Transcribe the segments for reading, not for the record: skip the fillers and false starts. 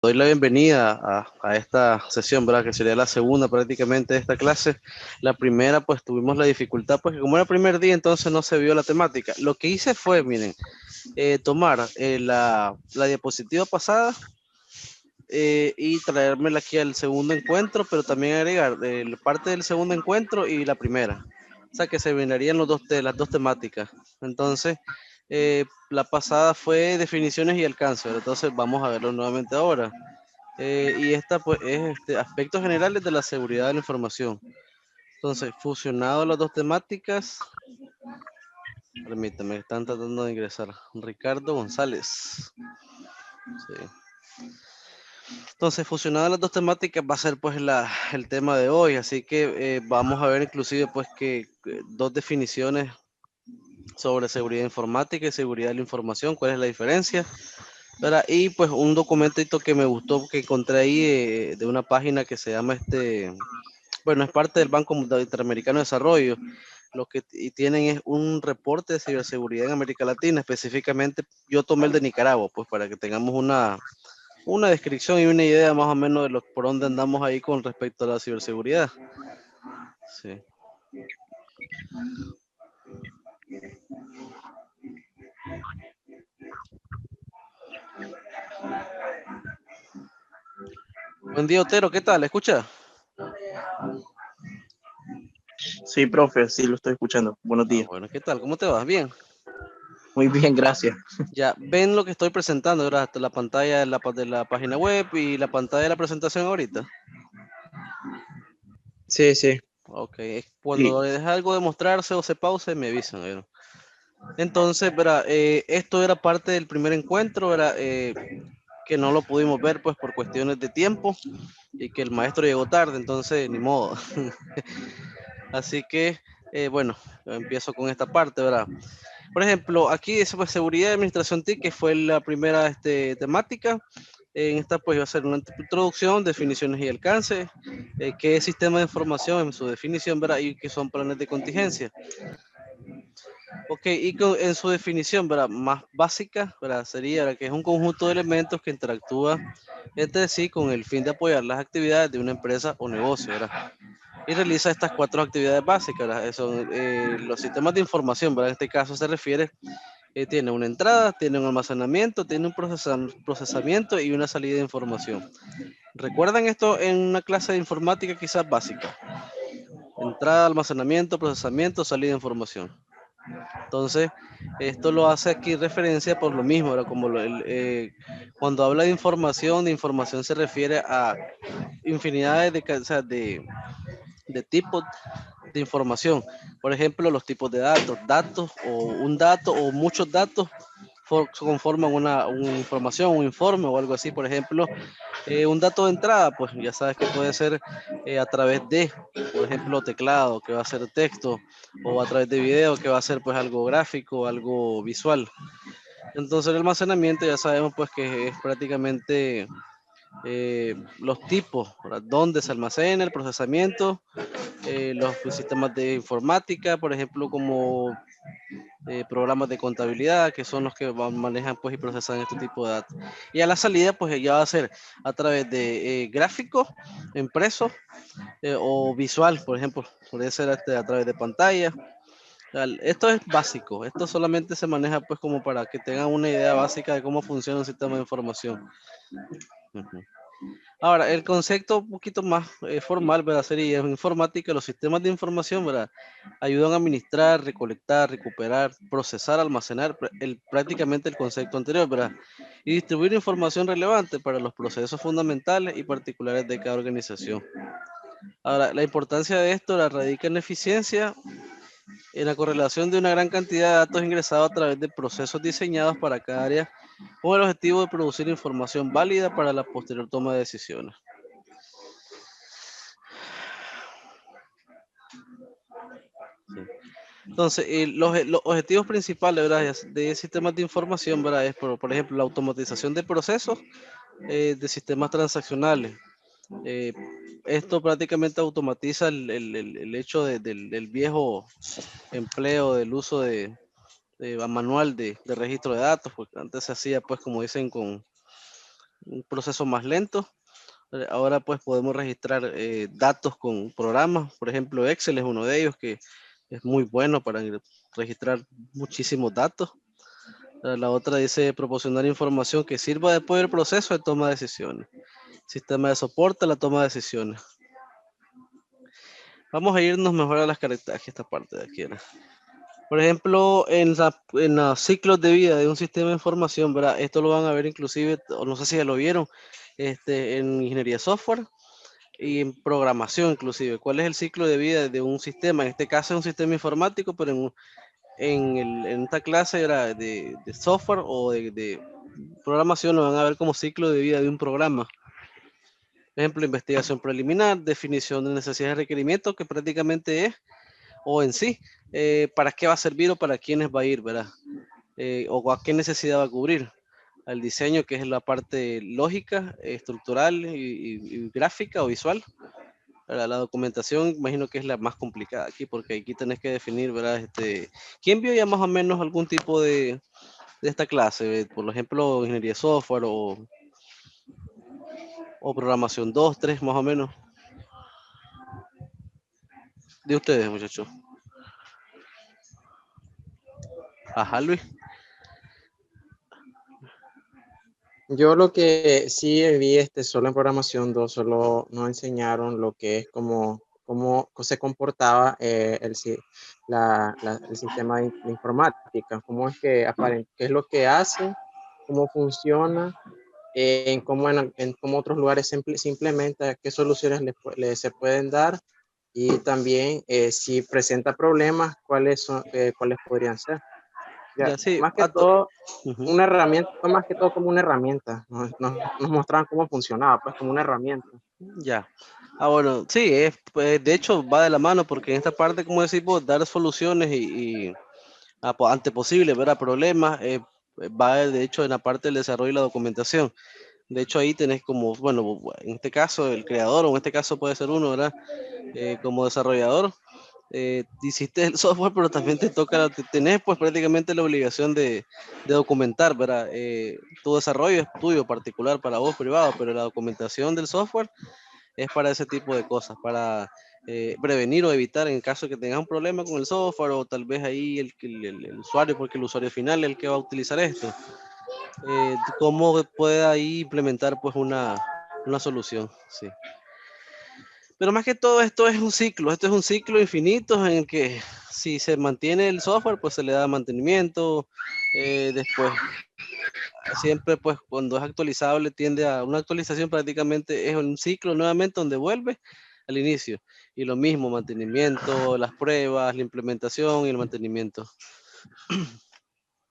Doy la bienvenida a esta sesión, ¿verdad? Que sería la segunda prácticamente de esta clase. La primera, pues tuvimos la dificultad, pues como era el primer día, entonces no se vio la temática. Lo que hice fue, miren, tomar la diapositiva pasada y traérmela aquí al segundo encuentro, pero también agregar parte del segundo encuentro y la primera. O sea, que se venían las dos temáticas. Entonces, la pasada fue definiciones y alcance, ¿verdad? Entonces vamos a verlo nuevamente ahora. Y esta pues es aspectos generales de la seguridad de la información. Entonces, fusionado las dos temáticas, permítame, están tratando de ingresar. Ricardo González. Sí. Entonces, fusionado las dos temáticas va a ser pues el tema de hoy. Así que vamos a ver inclusive pues que dos definiciones sobre seguridad informática y seguridad de la información, cuál es la diferencia. ¿Verdad? Y pues un documentito que me gustó que encontré ahí de una página que se llama bueno, es parte del Banco Interamericano de Desarrollo. Lo que tienen es un reporte de ciberseguridad en América Latina, específicamente yo tomé el de Nicaragua, pues para que tengamos una descripción y una idea más o menos de por dónde andamos ahí con respecto a la ciberseguridad. Sí. Buen día, Otero, ¿qué tal? ¿Escucha? Sí, profe, sí, lo estoy escuchando. Buenos días. Bueno, ¿qué tal? ¿Cómo te vas? Bien. Muy bien, gracias. Ya, ven lo que estoy presentando, ¿verdad? La pantalla de la página web y la pantalla de la presentación ahorita. Sí, sí. Ok, Sí. cuando deja algo de mostrarse o se pause, me avisan. ¿Verdad? Entonces, ¿verdad? Esto era parte del primer encuentro, ¿verdad? Que no lo pudimos ver pues por cuestiones de tiempo y que el maestro llegó tarde, entonces ni modo. Así que, bueno, empiezo con esta parte, ¿verdad? Por ejemplo, aquí dice pues seguridad y administración TIC, que fue la primera temática. En esta pues va a ser una introducción, definiciones y alcance, qué es sistema de información en su definición, ¿verdad? Y qué son planes de contingencia. Ok, y en su definición, ¿verdad? Más básica, ¿verdad? Sería ¿verdad? Que es un conjunto de elementos que interactúa entre sí con el fin de apoyar las actividades de una empresa o negocio, ¿verdad? Y realiza estas cuatro actividades básicas, ¿verdad? Son los sistemas de información, ¿verdad? En este caso se refiere, tiene una entrada, tiene un almacenamiento, tiene un procesamiento y una salida de información. ¿Recuerdan esto en una clase de informática quizás básica? Entrada, almacenamiento, procesamiento, salida de información. Entonces, esto lo hace aquí referencia por lo mismo, ¿verdad? Como cuando habla de información se refiere a infinidades o sea, de tipos de información. Por ejemplo, los tipos de datos o un dato o muchos datos conforman una información, un informe o algo así. Por ejemplo, un dato de entrada, pues ya sabes que puede ser a través de, por ejemplo, teclado, que va a ser texto, o a través de video, que va a ser pues algo gráfico, algo visual. Entonces el almacenamiento ya sabemos pues que es prácticamente los tipos, ¿verdad? Dónde se almacena, el procesamiento, los sistemas de informática, por ejemplo, como programas de contabilidad, que son los que manejan pues y procesan este tipo de datos. Y a la salida pues ya va a ser a través de gráficos impresos o visual, por ejemplo, puede ser a través de pantalla. Esto es básico, esto solamente se maneja pues como para que tengan una idea básica de cómo funciona un sistema de información. Ujú. Ahora, el concepto un poquito más formal, ¿verdad? Sería en informática, los sistemas de información, ¿verdad? Ayudan a administrar, recolectar, recuperar, procesar, almacenar prácticamente el concepto anterior, ¿verdad? Y distribuir información relevante para los procesos fundamentales y particulares de cada organización. Ahora, la importancia de esto radica en la eficiencia, en la correlación de una gran cantidad de datos ingresados a través de procesos diseñados para cada área con el objetivo de producir información válida para la posterior toma de decisiones. Sí. Entonces, los objetivos principales, ¿verdad? De sistemas de información, ¿verdad? Es, por ejemplo, la automatización de procesos de sistemas transaccionales. Eh, Esto prácticamente automatiza el hecho del viejo empleo del uso manual de registro de datos, porque antes se hacía, pues, como dicen, un proceso más lento. Ahora pues podemos registrar datos con programas, por ejemplo Excel es uno de ellos que es muy bueno para registrar muchísimos datos. La otra dice proporcionar información que sirva después del proceso de toma de decisiones. Sistema de soporte a la toma de decisiones. Vamos a irnos mejor a las características, esta parte de aquí. ¿Verdad? Por ejemplo, en los ciclos de vida de un sistema de información, ¿verdad? Esto lo van a ver inclusive, o no sé si ya lo vieron, en ingeniería de software y en programación inclusive. ¿Cuál es el ciclo de vida de un sistema? En este caso es un sistema informático, pero en esta clase era de software o de programación lo van a ver como ciclo de vida de un programa. Por ejemplo, investigación preliminar, definición de necesidades y requerimientos, que prácticamente es, o en sí, para qué va a servir o para quiénes va a ir, ¿verdad? O a qué necesidad va a cubrir. Al diseño, que es la parte lógica, estructural y gráfica o visual. La documentación, imagino que es la más complicada aquí, porque aquí tenés que definir, ¿verdad? ¿Quién vio ya más o menos algún tipo de esta clase? Por ejemplo, ingeniería de software o programación 2 3 más o menos. De ustedes, muchachos. Ajá, Luis. Yo lo que sí vi solo en programación 2, solo nos enseñaron lo que es cómo se comportaba el sistema de informática, cómo es que aparece, qué es lo que hace, cómo funciona, en cómo otros lugares se implementa, qué soluciones se pueden dar y también si presenta problemas, cuáles podrían ser. Ya, Ya sí, más que todo, uh-huh. una herramienta, fue más que todo como una herramienta. Nos mostraban cómo funcionaba, pues como una herramienta. Ya. Bueno, sí, pues, de hecho va de la mano porque en esta parte, como decimos, dar soluciones y ante posibles, ¿verdad? Problemas, va de hecho en la parte del desarrollo y la documentación. De hecho ahí tenés como, bueno, en este caso el creador o en este caso puede ser uno, ¿verdad? Como desarrollador, hiciste el software, pero también te toca, tenés pues prácticamente la obligación de documentar, ¿verdad? Tu desarrollo es tuyo particular para vos privado, pero la documentación del software es para ese tipo de cosas, para prevenir o evitar en caso de que tengas un problema con el software o tal vez ahí el usuario, porque el usuario final es el que va a utilizar esto, cómo puede ahí implementar pues una solución, sí. Pero más que todo esto es un ciclo, esto es un ciclo infinito en el que si se mantiene el software, pues se le da mantenimiento, después siempre pues cuando es actualizable tiende a una actualización, prácticamente es un ciclo nuevamente donde vuelve al inicio y lo mismo, mantenimiento, las pruebas, la implementación y el mantenimiento.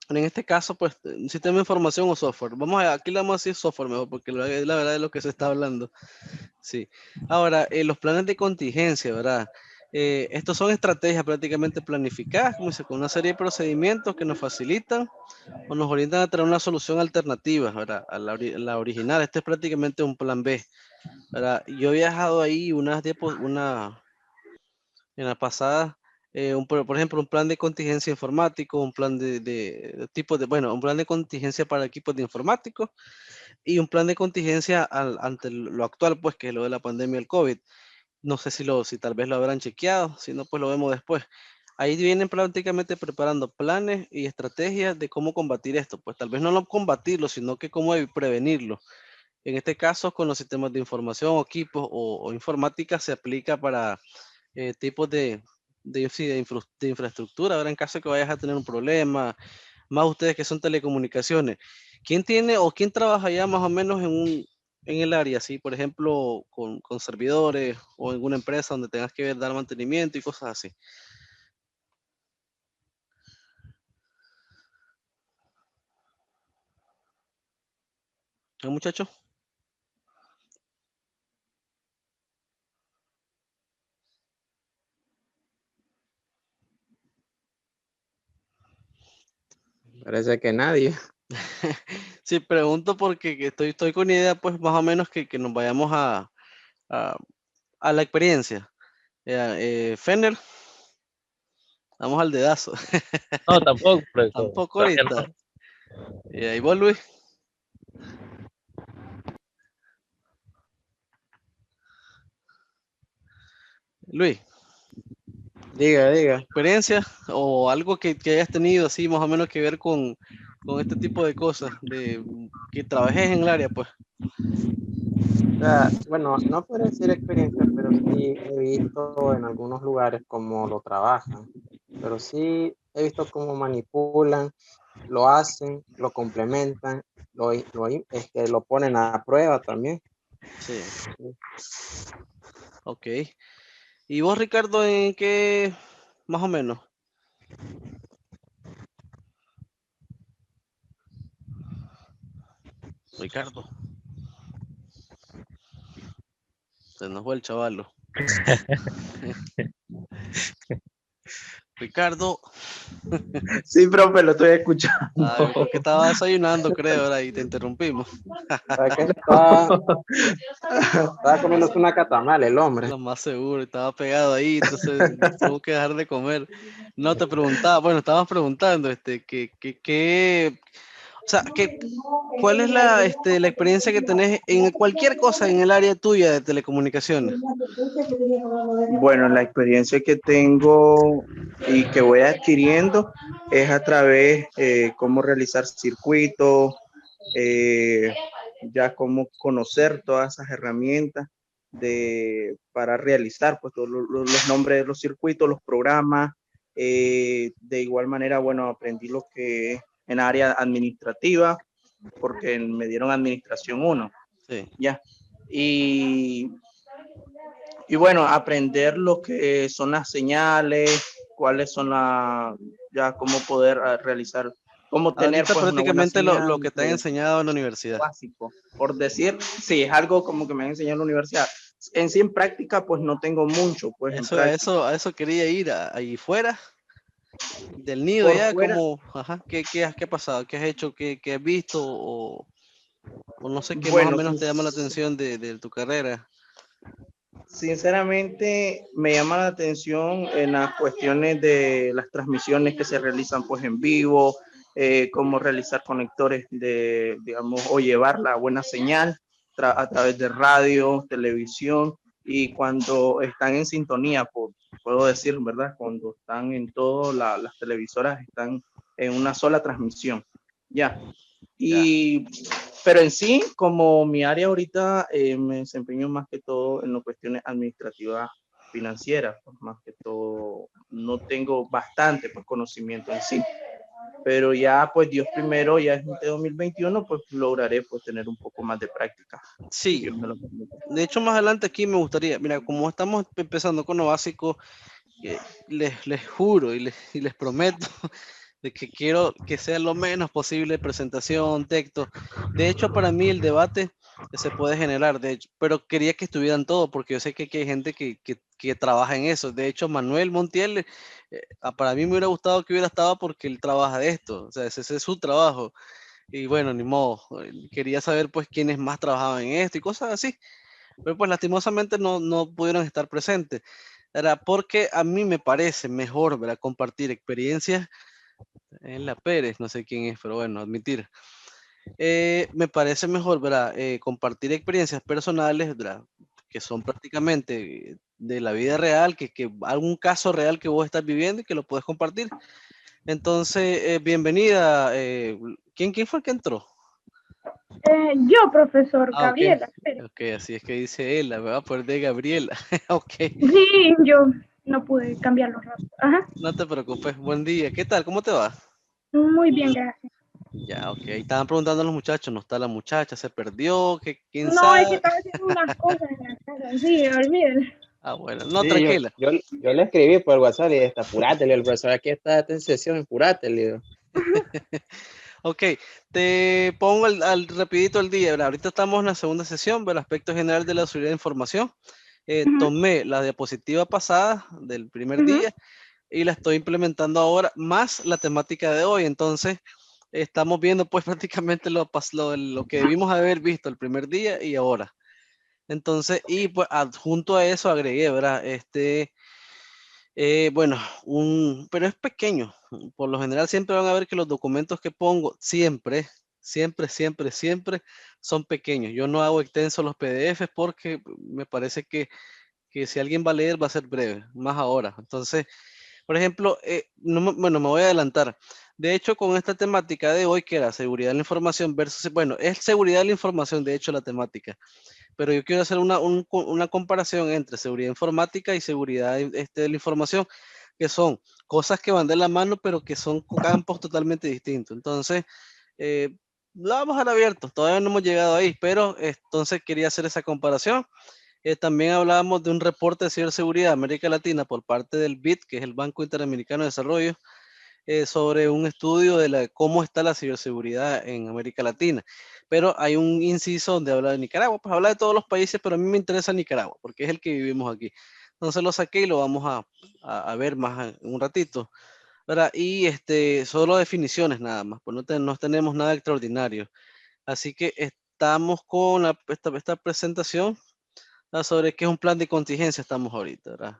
En este caso pues un sistema de información o software, aquí le vamos a decir software mejor porque la verdad es lo que se está hablando. Sí. Ahora, los planes de contingencia, ¿verdad? Estos son estrategias prácticamente planificadas, como dice, con una serie de procedimientos que nos facilitan o nos orientan a traer una solución alternativa, ¿verdad? A la original. Este es prácticamente un plan B, ¿verdad? Yo he viajado ahí en la pasada, por ejemplo, un plan de contingencia informático, un plan de tipo de, bueno, un plan de contingencia para equipos de informáticos y un plan de contingencia ante lo actual, pues, que es lo de la pandemia del COVID. No sé si tal vez lo habrán chequeado, si no, pues lo vemos después. Ahí vienen prácticamente preparando planes y estrategias de cómo combatir esto. Pues tal vez no lo combatirlo, sino que cómo prevenirlo. En este caso, con los sistemas de información, equipos o informática, se aplica para tipos sí, de infraestructura. Ahora, en caso de que vayas a tener un problema, más ustedes que son telecomunicaciones, ¿quién tiene o quién trabaja ya más o menos en el área, sí? Por ejemplo, con servidores o en una empresa donde tengas que dar mantenimiento y cosas así. ¿No, muchachos? Parece que nadie. Sí, pregunto porque que estoy con idea, pues más o menos que nos vayamos a, a la experiencia. Fenner, vamos al dedazo. No, tampoco, profesor. Tampoco Creo que ahorita. no. ¿Y vos, Luis? Luis, Diga. experiencia o algo que hayas tenido así más o menos que ver con este tipo de cosas, de que trabajes en el área, pues. O sea, bueno, no podría decir experiencia, pero sí he visto en algunos lugares cómo lo trabajan. Pero sí he visto cómo manipulan, lo hacen, lo complementan, lo ponen a prueba también. Sí, ok. ¿Y vos, Ricardo, en qué más o menos? Ricardo, se nos fue el chavalo. Ricardo, Sí, profe, lo estoy escuchando. porque estaba desayunando, creo, ahora y te interrumpimos. ¿Sabes qué? Estaba comiéndose una catamal el hombre. Lo más seguro, estaba pegado ahí, entonces tuvo que dejar de comer. No te preguntaba, bueno, estabas preguntando, o sea, ¿cuál es la experiencia que tenés en cualquier cosa en el área tuya de telecomunicaciones? Bueno, la experiencia que tengo y que voy adquiriendo es a través cómo realizar circuitos, eh, ya cómo conocer todas esas herramientas para realizar pues, todos los nombres de los circuitos, los programas. De igual manera, bueno, aprendí lo que es en área administrativa, porque me dieron administración 1, Sí. ya. Y bueno, aprender lo que son las señales, cuáles son ya cómo poder realizar, cómo tener Ahorita pues una buena prácticamente lo señal, que te han todo enseñado en la universidad. básico. Por decir, sí, es algo como que me han enseñado en la universidad. En sí, en práctica, pues no tengo mucho, pues en Eso, a práctica. eso, a eso quería ir, ahí fuera del nido Por ya, fuera, como, ajá, ¿qué ha pasado? ¿Qué has hecho? ¿Qué has visto? O no sé qué más o bueno, menos te llama la atención de tu carrera. sinceramente me llama la atención en las cuestiones de las transmisiones que se realizan pues en vivo, cómo realizar conectores digamos, o llevar la buena señal a través de radio, televisión, y cuando están en sintonía, puedo decir, ¿verdad? Cuando están en todo, las televisoras están en una sola transmisión, ya. Ya. Pero en sí, como mi área ahorita, me desempeño más que todo en las cuestiones administrativas financieras, pues más que todo no tengo bastante pues, conocimiento en sí, pero ya pues Dios primero, ya en este 2021 pues lograré pues tener un poco más de práctica, si Sí, Dios me lo permite. de hecho más adelante aquí me gustaría, mira, como estamos empezando con lo básico, les juro y les prometo de que quiero que sea lo menos posible presentación, texto. De hecho, para mí el debate se puede generar, de hecho, pero quería que estuvieran todos, porque yo sé que aquí hay gente que trabaja en eso. De hecho, Manuel Montiel, para mí me hubiera gustado que hubiera estado porque él trabaja de esto, o sea, ese es su trabajo. Y bueno, ni modo, quería saber pues quiénes más trabajaban en esto y cosas así, pero pues lastimosamente no pudieron estar presentes. Era porque a mí me parece mejor, ¿verdad? Compartir experiencias en la Pérez, no sé quién es, pero bueno, admitir. Me parece mejor, ¿verdad? Compartir experiencias personales, ¿verdad? Que son prácticamente de la vida real, que algún caso real que vos estás viviendo y que lo puedes compartir. Entonces, bienvenida. ¿Quién fue el que entró? Yo, profesor Ah, ok. Gabriela. Ok, así es que dice él, me va a poner de Gabriela. Ok, Sí, yo no pude cambiarlo rápido. Ajá, no te preocupes. Buen día. ¿Qué tal? ¿Cómo te va? muy bien, gracias. Ya, ok. Estaban preguntando a los muchachos, ¿no está la muchacha? ¿Se perdió? ¿Quién No, es que sabe? estaba haciendo unas cosas en la casa. Sí, olvídate. Ah, bueno, no, Sí, tranquila. yo le escribí por el WhatsApp y dije, apurate, el profesor aquí está en sesión, apurate, le digo. Ok, te pongo rapidito el día. ¿Verdad? Ahorita estamos en la segunda sesión del aspecto general de la seguridad de información. Ujú, Tomé la diapositiva pasada del primer ujú. día y la estoy implementando ahora, más la temática de hoy. Entonces, estamos viendo pues prácticamente lo que debimos haber visto el primer día y ahora. Entonces, y pues adjunto a eso agregué, ¿verdad? Bueno, pero es pequeño. Por lo general siempre van a ver que los documentos que pongo siempre son pequeños. Yo no hago extensos los PDFs porque me parece que que si alguien va a leer va a ser breve, más ahora. Entonces, por ejemplo, bueno, me voy a adelantar. De hecho, con esta temática de hoy, que era seguridad de la información versus, bueno, es seguridad de la información, de hecho, la temática, pero yo quiero hacer una comparación entre seguridad informática y seguridad de la información, que son cosas que van de la mano, pero que son campos totalmente distintos. Entonces, lo vamos a dejar abierto, todavía no hemos llegado ahí, pero entonces quería hacer esa comparación. También hablábamos de un reporte de ciberseguridad de América Latina por parte del BID, que es el Banco Interamericano de Desarrollo, sobre un estudio de cómo está la ciberseguridad en América Latina. Pero hay un inciso donde habla de Nicaragua, pues habla de todos los países, pero a mí me interesa Nicaragua, porque es el que vivimos aquí. Entonces lo saqué y lo vamos a ver más en un ratito, ¿verdad? Y solo definiciones nada más, pues no tenemos nada extraordinario. Así que estamos con esta presentación, ¿verdad? Sobre qué es un plan de contingencia estamos ahorita, ¿verdad?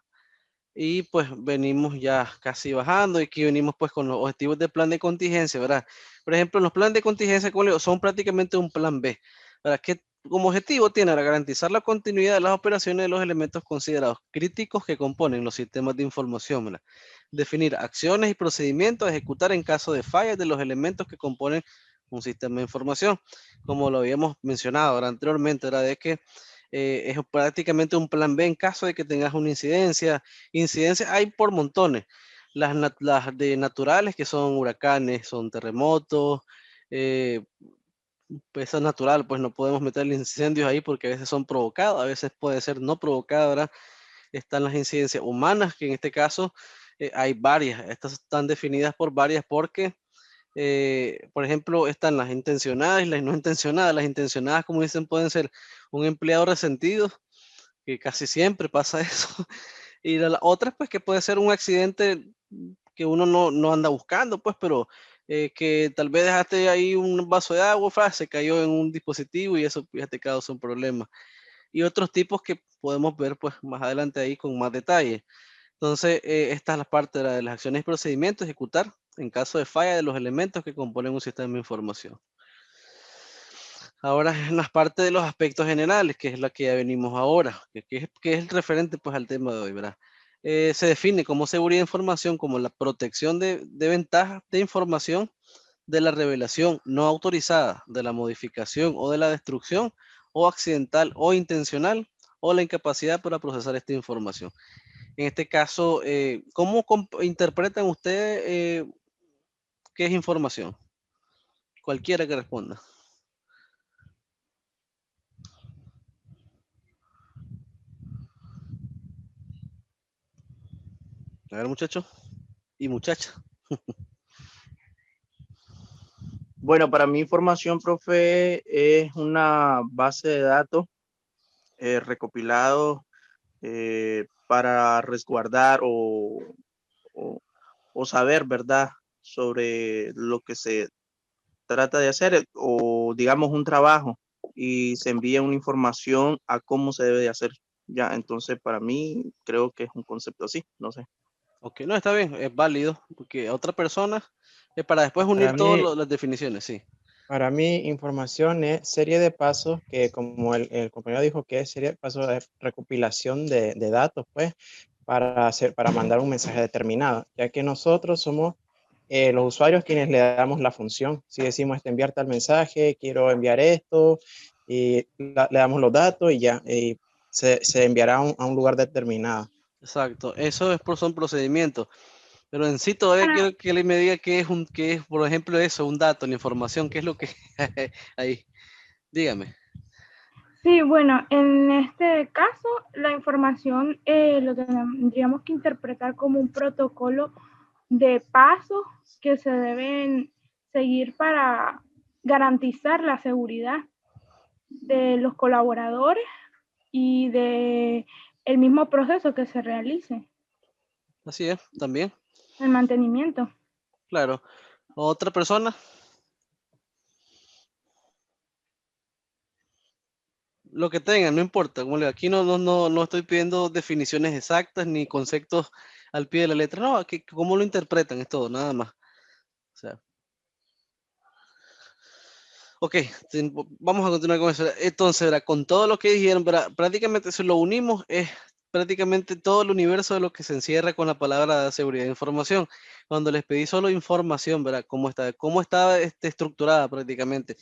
Y pues venimos ya casi bajando y aquí venimos pues con los objetivos del plan de contingencia, ¿verdad? Por ejemplo, los planes de contingencia, como le digo, son prácticamente un plan B, ¿verdad? Que como objetivo tiene garantizar la continuidad de las operaciones de los elementos considerados críticos que componen los sistemas de información, ¿verdad? Definir acciones y procedimientos a ejecutar en caso de fallas de los elementos que componen un sistema de información. Como lo habíamos mencionado ahora anteriormente, era de que es prácticamente un plan B en caso de que tengas una incidencia. Incidencias hay por montones. Las de naturales, que son huracanes, son terremotos, eh, pues es natural, pues no podemos meterle incendios ahí porque a veces son provocados, a veces puede ser no provocado, ¿verdad? Están las incidencias humanas, que en este caso hay varias. Estas están definidas por varias porque, por ejemplo, están las intencionadas y las no intencionadas. Las intencionadas, como dicen, pueden ser un empleado resentido, que casi siempre pasa eso. Y la otra, pues que puede ser un accidente que uno no anda buscando, pues, pero que tal vez dejaste ahí un vaso de agua, se cayó en un dispositivo y eso ya te causa un problema. Y otros tipos que podemos ver pues más adelante ahí con más detalle. Entonces, esta es la parte de las acciones y procedimientos, ejecutar en caso de falla de los elementos que componen un sistema de información. Ahora en las partes de los aspectos generales, que es la que ya venimos ahora, que es el referente pues al tema de hoy, ¿verdad? Se define como seguridad de información como la protección de ventajas de información, de la revelación no autorizada, de la modificación o de la destrucción, o accidental o intencional, o la incapacidad para procesar esta información. En este caso, ¿cómo interpretan ustedes qué es información? Cualquiera que responda. A ver, muchachos y muchachas. Bueno, para mí información, profe, es una base de datos recopilados para resguardar o, o saber, ¿verdad?, sobre lo que se trata de hacer o digamos un trabajo y se envía una información a cómo se debe de hacer. Ya, entonces para mí creo que es un concepto así, no sé. Ok, no, está bien, es válido, porque a otra persona, para después Para unir mí, todas las definiciones, sí. para mí, información es serie de pasos que, como el compañero dijo, que es serie de pasos de recopilación de datos, pues, para mandar un mensaje determinado, ya que nosotros somos los usuarios quienes le damos la función. Si decimos enviar tal mensaje, quiero enviar esto, y le damos los datos y ya, y se enviará a un lugar determinado. Exacto, eso son procedimientos, pero en sí todavía Ah, quiero que él me diga qué es, por ejemplo, eso, un dato, la información, qué es lo que ahí, dígame. sí, bueno, en este caso, la información lo tendríamos que interpretar como un protocolo de pasos que se deben seguir para garantizar la seguridad de los colaboradores y de el mismo proceso que se realice, Así es, también, el mantenimiento. claro. Otra persona, lo que tenga, no importa, como le digo, aquí no estoy pidiendo definiciones exactas ni conceptos al pie de la letra, no, aquí cómo lo interpretan es todo, nada más. O sea, ok, vamos a continuar con eso. Entonces, ¿verdad? Con todo lo que dijeron, ¿verdad? Prácticamente si lo unimos es prácticamente todo el universo de lo que se encierra con la palabra seguridad de información. Cuando les pedí solo información, ¿verdad? Cómo está estructurada prácticamente.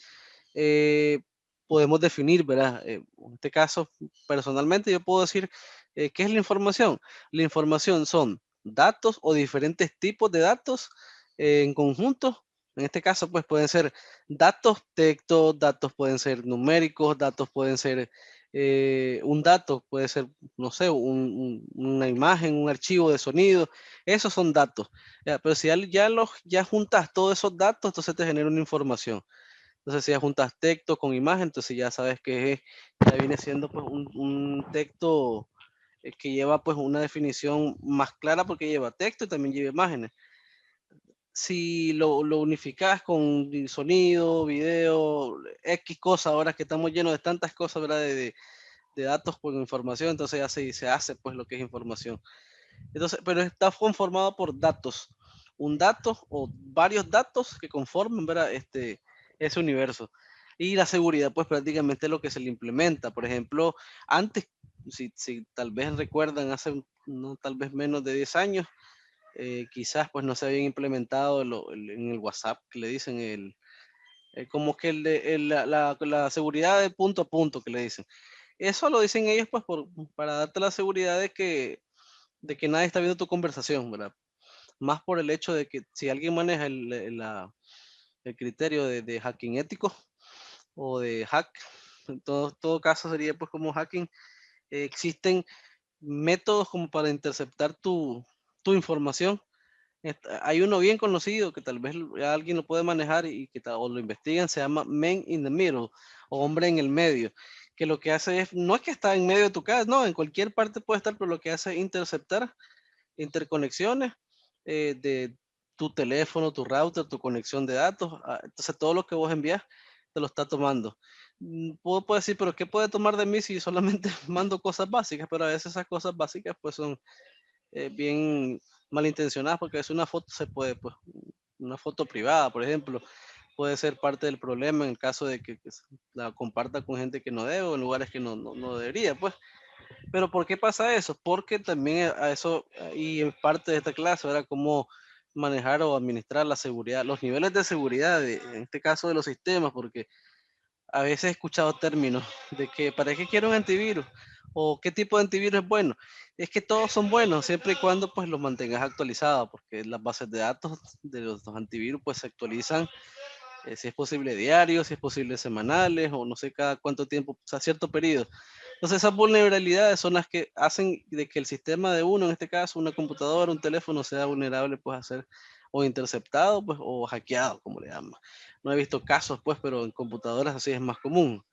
Podemos definir, ¿verdad? En este caso, personalmente yo puedo decir, ¿qué es la información? La información son datos o diferentes tipos de datos en conjunto. En este caso, pues pueden ser datos, textos, datos pueden ser numéricos, datos pueden ser un dato, puede ser, no sé, una imagen, un archivo de sonido. Esos son datos. ¿Ya? Pero si ya juntas todos esos datos, entonces te genera una información. Entonces, si ya juntas texto con imagen, entonces ya sabes que ya viene siendo pues, un texto que lleva pues una definición más clara porque lleva texto y también lleva imágenes. Si lo unificas con sonido, video, X cosas, ahora que estamos llenos de tantas cosas, ¿verdad? De datos con información, entonces ya se hace pues lo que es información. Entonces, pero está conformado por datos. Un dato o varios datos que conforman, ¿verdad? Ese universo. Y la seguridad, pues prácticamente es lo que se le implementa. Por ejemplo, antes, si tal vez recuerdan, hace no, tal vez menos de 10 años, quizás pues no se habían implementado en el WhatsApp, que le dicen como que la seguridad de punto a punto, que le dicen. Eso lo dicen ellos pues para darte la seguridad de que nadie está viendo tu conversación, ¿verdad? Más por el hecho de que si alguien maneja el criterio de hacking ético o de hack, en todo caso sería pues como hacking, existen métodos como para interceptar tu información. Hay uno bien conocido que tal vez alguien lo puede manejar y que o lo investigan, se llama Man in the Middle o hombre en el medio, que lo que hace es, no es que está en medio de tu casa, no, en cualquier parte puede estar, pero lo que hace es interceptar interconexiones de tu teléfono, tu router, tu conexión de datos. Entonces todo lo que vos envías te lo está tomando. Puedo decir, pero ¿qué puede tomar de mí si solamente mando cosas básicas? Pero a veces esas cosas básicas pues son bien malintencionadas porque es una foto, se puede, pues, una foto privada, por ejemplo, puede ser parte del problema en el caso de que la comparta con gente que no debe o en lugares que no debería, pues. Pero ¿por qué pasa eso? Porque también a eso, y en parte de esta clase, era cómo manejar o administrar la seguridad, los niveles de seguridad, en este caso de los sistemas, porque a veces he escuchado términos de que ¿para qué quiero un antivirus? ¿O qué tipo de antivirus es bueno? Es que todos son buenos, siempre y cuando pues los mantengas actualizados, porque las bases de datos de los antivirus pues se actualizan, si es posible diarios, si es posible semanales, o no sé cada cuánto tiempo, o sea, cierto periodo. Entonces esas vulnerabilidades son las que hacen de que el sistema de uno, en este caso una computadora, un teléfono, sea vulnerable pues a ser o interceptado pues o hackeado, como le llaman. No he visto casos pues, pero en computadoras así es más común.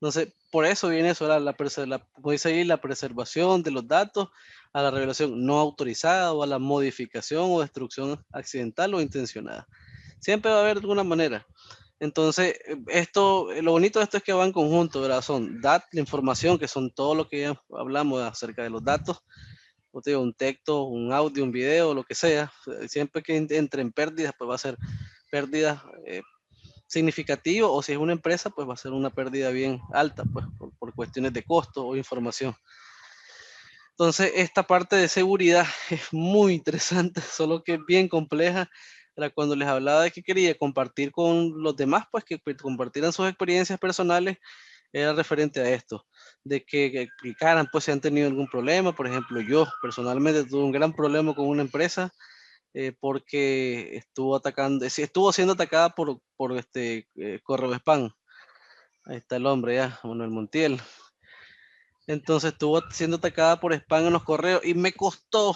Entonces, por eso viene eso, como dice ahí, la preservación de los datos a la revelación no autorizada o a la modificación o destrucción accidental o intencionada. Siempre va a haber de alguna manera. Entonces, lo bonito de esto es que va en conjunto, ¿verdad? Son la información, que son todo lo que ya hablamos acerca de los datos, o te digo, un texto, un audio, un video, lo que sea. Siempre que entre en pérdidas, pues va a ser pérdidas significativas, o si es una empresa, pues va a ser una pérdida bien alta, pues por cuestiones de costo o información. Entonces, esta parte de seguridad es muy interesante, solo que es bien compleja. Era cuando les hablaba de que quería compartir con los demás, pues que compartieran sus experiencias personales, era referente a esto, de que explicaran pues si han tenido algún problema. Por ejemplo, yo personalmente tuve un gran problema con una empresa porque estuvo siendo atacada por correo spam. Ahí está el hombre ya, Manuel Montiel. Entonces estuvo siendo atacada por spam en los correos y me costó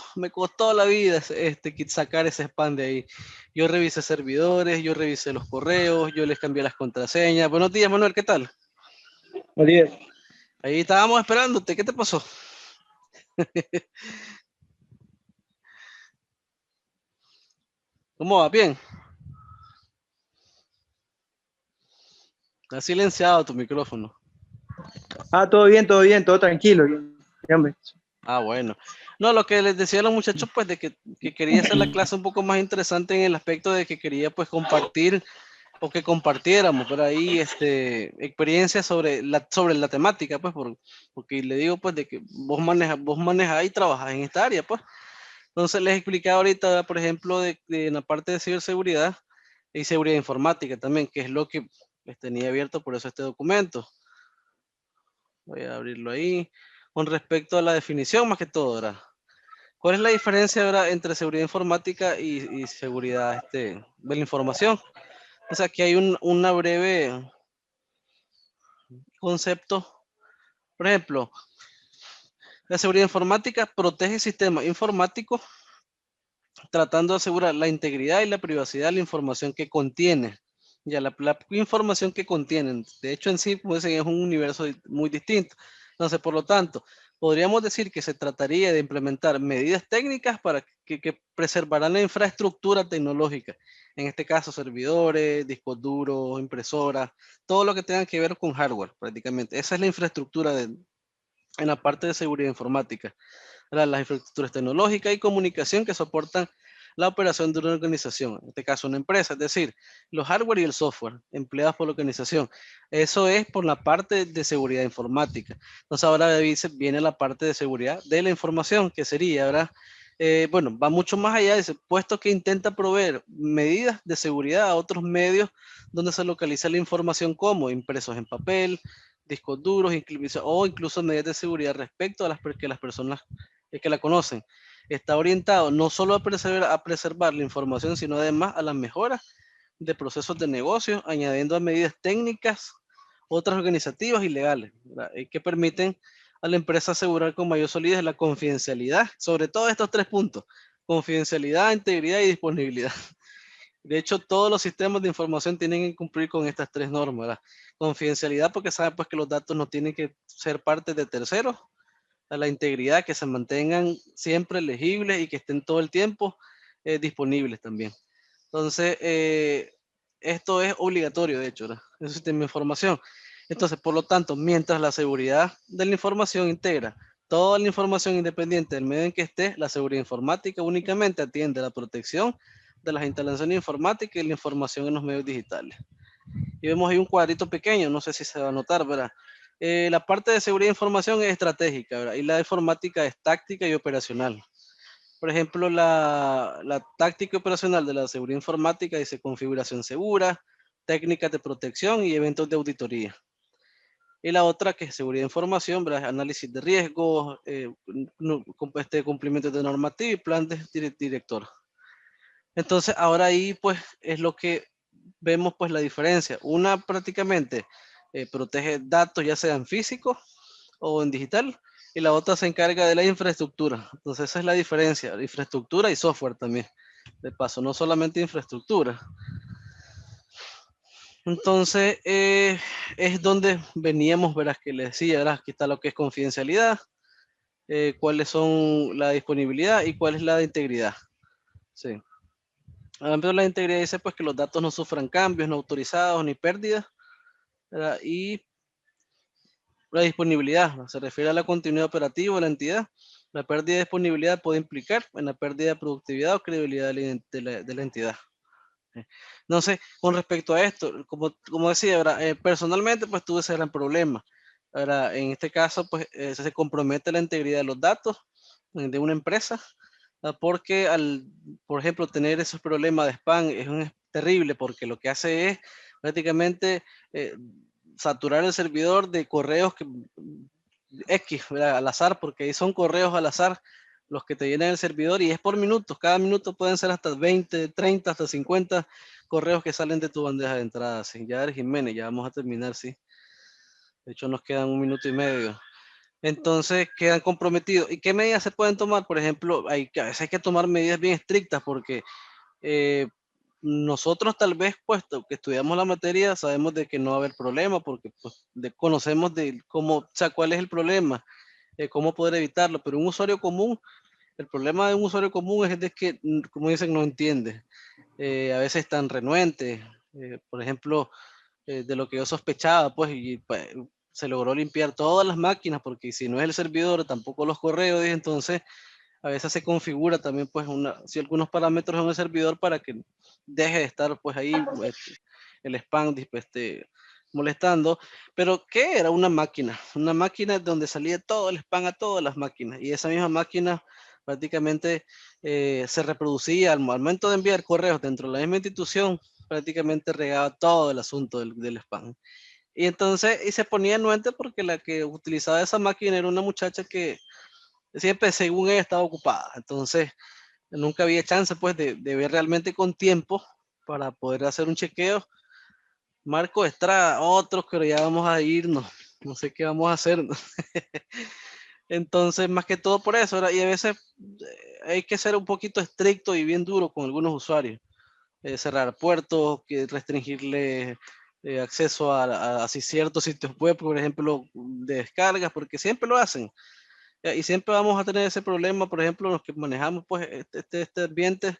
la vida sacar ese spam de ahí. Yo revisé servidores, yo revisé los correos, yo les cambié las contraseñas. Buenos días, Manuel, ¿qué tal? Buenos días. Ahí estábamos esperándote, ¿qué te pasó? ¿Cómo va? ¿Bien? Está silenciado tu micrófono. Todo bien, todo tranquilo. Bien. Ah, bueno. No, lo que les decía a los muchachos, pues, de que quería hacer la clase un poco más interesante en el aspecto de que quería, pues, compartir o que compartiéramos por ahí experiencias sobre la temática, pues, porque le digo, pues, de que vos manejas y trabajas en esta área, pues. Entonces les explicaba ahorita, por ejemplo, en la parte de ciberseguridad y seguridad informática también, que es lo que les tenía abierto, por eso este documento. Voy a abrirlo ahí. Con respecto a la definición, más que todo, ¿verdad? ¿Cuál es la diferencia ahora entre seguridad informática y seguridad de la información? O sea, aquí hay una breve concepto. Por ejemplo, la seguridad informática protege sistemas informáticos tratando de asegurar la integridad y la privacidad de la información que contiene. Ya la información que contienen, de hecho en sí, pues, es un universo muy distinto. Entonces, por lo tanto, podríamos decir que se trataría de implementar medidas técnicas para que preservarán la infraestructura tecnológica. En este caso, servidores, discos duros, impresoras, todo lo que tenga que ver con hardware, prácticamente. Esa es la infraestructura en la parte de seguridad informática. Las infraestructuras tecnológicas y comunicación que soportan la operación de una organización, en este caso una empresa, es decir, los hardware y el software empleados por la organización. Eso es por la parte de seguridad informática. Entonces ahora viene la parte de seguridad de la información, que sería, ¿verdad? Bueno, va mucho más allá, dice, puesto que intenta proveer medidas de seguridad a otros medios donde se localiza la información como impresos en papel, discos duros, o incluso medidas de seguridad respecto a que las personas que la conocen. Está orientado no solo a preservar la información, sino además a la mejora de procesos de negocio, añadiendo a medidas técnicas, otras organizativas y legales, que permiten a la empresa asegurar con mayor solidez la confidencialidad, sobre todo estos tres puntos: confidencialidad, integridad y disponibilidad. De hecho, todos los sistemas de información tienen que cumplir con estas tres normas. ¿Verdad? Confidencialidad, porque saben pues, que los datos no tienen que ser parte de terceros. A la integridad, que se mantengan siempre legibles y que estén todo el tiempo disponibles también. Entonces, esto es obligatorio, de hecho, ¿verdad? Es un sistema de información. Entonces, por lo tanto, mientras la seguridad de la información integra toda la información independiente del medio en que esté, la seguridad informática únicamente atiende a la protección de las instalaciones informáticas y la información en los medios digitales. Y vemos ahí un cuadrito pequeño, no sé si se va a notar, ¿verdad? La parte de seguridad de información es estratégica, ¿verdad? Y la de informática es táctica y operacional. Por ejemplo, la táctica operacional de la seguridad informática dice configuración segura, técnicas de protección y eventos de auditoría. Y la otra, que es seguridad de información, ¿verdad? Análisis de riesgos, cumplimiento de normativa y plan de director. Entonces, ahora ahí, pues, es lo que vemos, pues, la diferencia. Una prácticamente protege datos, ya sean físicos o en digital, y la otra se encarga de la infraestructura. Entonces, esa es la diferencia, infraestructura y software también. De paso, no solamente infraestructura. Entonces, es donde veníamos, verás, que le decía, verás, aquí está lo que es confidencialidad, cuáles son la disponibilidad y cuál es la de integridad. Sí. Además, la integridad dice pues que los datos no sufran cambios no autorizados ni pérdidas, ¿verdad? Y la disponibilidad, ¿no? Se refiere a la continuidad operativa de la entidad. La pérdida de disponibilidad puede implicar en la pérdida de productividad o credibilidad de la entidad. Entonces, con respecto a esto, como decía, ¿verdad? Personalmente pues tuve ese gran problema. ¿Verdad? En este caso, pues se compromete la integridad de los datos de una empresa, porque por ejemplo, tener esos problemas de spam es terrible, porque lo que hace es prácticamente saturar el servidor de correos X, ¿verdad? Al azar, porque ahí son correos al azar los que te llenan el servidor y es por minutos. Cada minuto pueden ser hasta 20, 30, hasta 50 correos que salen de tu bandeja de entrada. ¿Sí? Ya eres Jiménez, ya vamos a terminar, sí. De hecho, nos quedan 1 minuto y medio. Entonces quedan comprometidos. ¿Y qué medidas se pueden tomar? Por ejemplo, a veces hay que tomar medidas bien estrictas porque nosotros tal vez, puesto que estudiamos la materia, sabemos de que no va a haber problema porque pues, conocemos de cómo, o sea, cuál es el problema, cómo poder evitarlo, pero un usuario común, el problema de un usuario común es de que, como dicen, no entiende. A veces están renuentes, por ejemplo, de lo que yo sospechaba, pues, y pues, se logró limpiar todas las máquinas, porque si no es el servidor, tampoco los correos, y entonces a veces se configura también, pues, si algunos parámetros en el servidor para que deje de estar, pues, ahí el spam molestando. Pero ¿qué era? Una máquina donde salía todo el spam a todas las máquinas, y esa misma máquina prácticamente se reproducía al momento de enviar correos dentro de la misma institución, prácticamente regaba todo el asunto del spam. Y entonces, y se ponía anuente porque la que utilizaba esa máquina era una muchacha que siempre, según ella, estaba ocupada. Entonces, nunca había chance, pues, de ver realmente con tiempo para poder hacer un chequeo. Marco Estrada, otros, pero ya vamos a irnos. No sé qué vamos a hacer. Entonces, más que todo por eso, y a veces hay que ser un poquito estricto y bien duro con algunos usuarios. Cerrar puertos, que restringirle acceso a ciertos sitios web, por ejemplo, de descargas, porque siempre lo hacen. Y siempre vamos a tener ese problema, por ejemplo, los que manejamos pues este ambiente